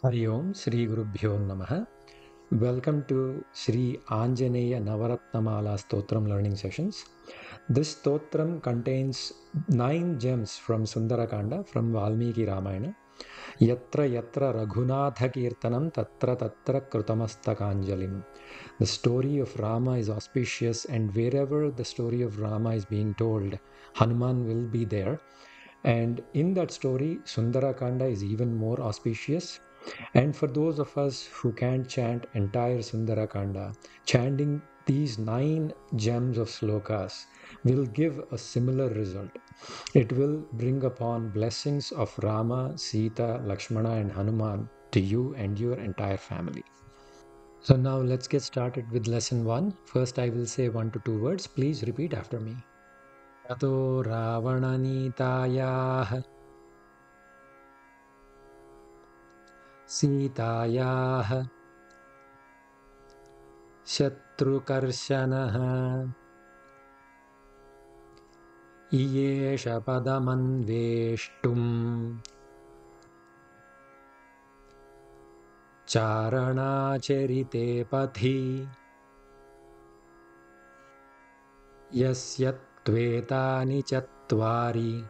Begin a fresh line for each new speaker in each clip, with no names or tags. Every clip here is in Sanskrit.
Hari Om Sri Gurubhyo Namaha. Welcome to Sri Anjaneya Navaratnamala Stotram learning sessions. This stotram contains 9 gems from Sundarakanda from Valmiki Ramayana. Yatra yatra Raghunatha Kirtanam tatra tatra Krutamastakanjalim. The story of Rama is auspicious, and wherever the story of Rama is being told, Hanuman will be there. And in that story, Sundarakanda is even more auspicious. And for those of us who can't chant entire Sundarakanda, chanting these 9 gems of slokas will give a similar result. It will bring upon blessings of Rama, Sita, Lakshmana, and Hanuman to you and your entire family. So now let's get started with lesson 1. First, I will say 1 to 2 words. Please repeat after me. Tato Ravananitayah Sitayaah Shatrukarshanah Iyesha Padamanveshtum Charanacherite Pathi Yasyat Tvetani Chatvari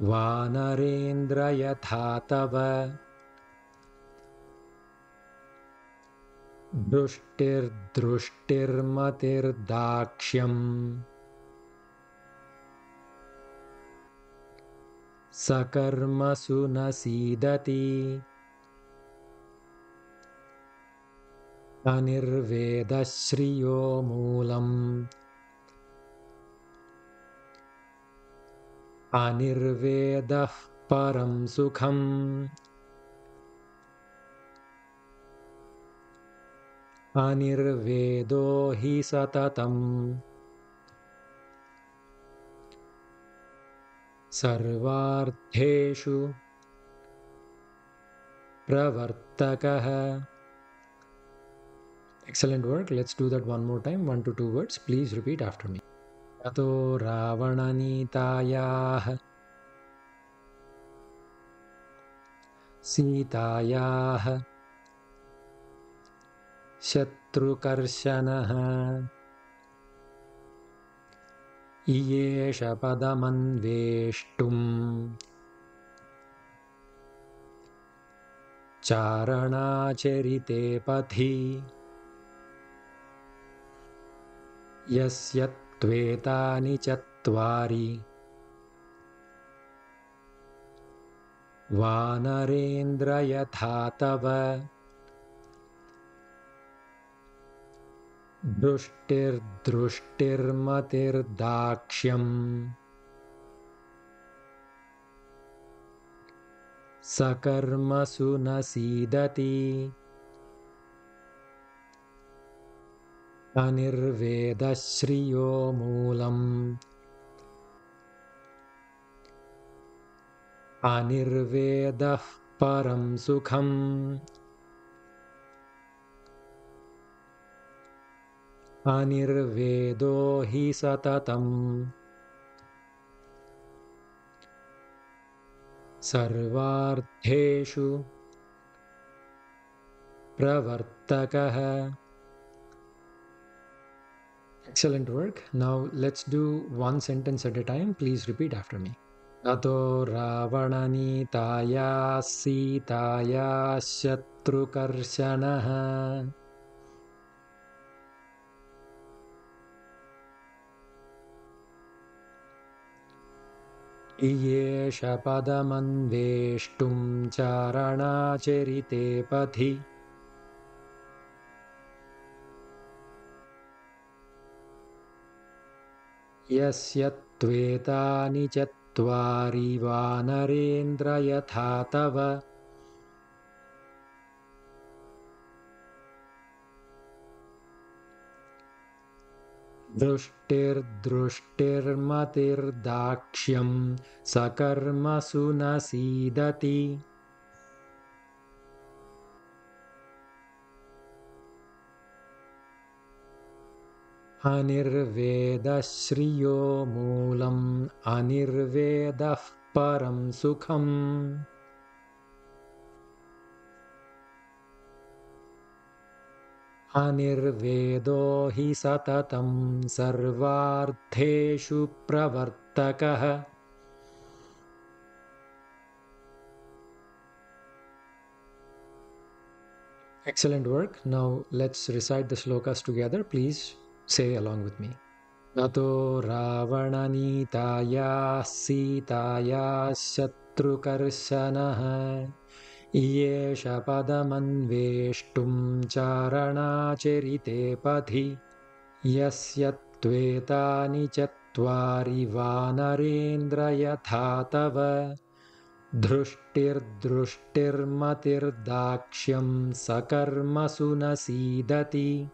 Vanarendra Yathatava Drushtir Drushtirmatir Dakshyam Sakarmasu Nasidati Anirvedashriyo Moolam Anirvedah Param Sukham Anirvedo Hi Satatam Sarvartheshu Pravartakaha. Excellent work. Let's do that one more time. 1 to 2 words. Please repeat after me. Tato Ravananitayah Sitayah Shatrukarshanah Iyesha Padamanveshtum Charanacherite Pathi Yasyat Tvetani Chatvari Vanarendra Yathatava Drushtir Drushtirmatir Dakshyam Sakarmasu Nasidati Anirvedashriyo Moolam Anirvedah Param Sukham Anirvedo Hi Satatam Sarvartheshu Pravartakaha. Excellent work. Now let's do one sentence at a time. Please repeat after me. Tato Ravananitaya Sitaya Shatrukarshanah Iyesha Padamanveshtum Charanacherite Pathi Yasyat Tvetani Chatvari Vanarendra Yathatava Drushtir Drushtirmatir Dakshyam Sakarmasu Nasidati Anirvedashriyo Moolam Anirvedah param sukham. Anirvedo hi satatam sarvartheshu pravartakah. Excellent work. Now let's recite the slokas together. Please say along with me. Nato Ravananitaya Sitaya Shatrukarshanaha Yesha Padamanveshtum Charanachirite Pathi Yasya Tvetani Chatvari Vanarendra Yatha Tava Drushtirmatirdakshyam Sakarmasu Nasidati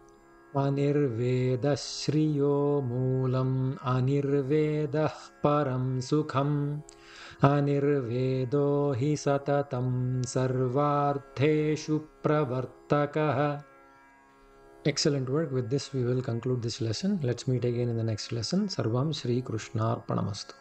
Anirvedashriyo Moolam Anirvedah Param Sukham Anirvedo hi Satatam Sarvartheshu Pravartakah. Excellent work. With this, we will conclude this lesson. Let's meet again in the next lesson. Sarvam Shri Krishnarpanamastu.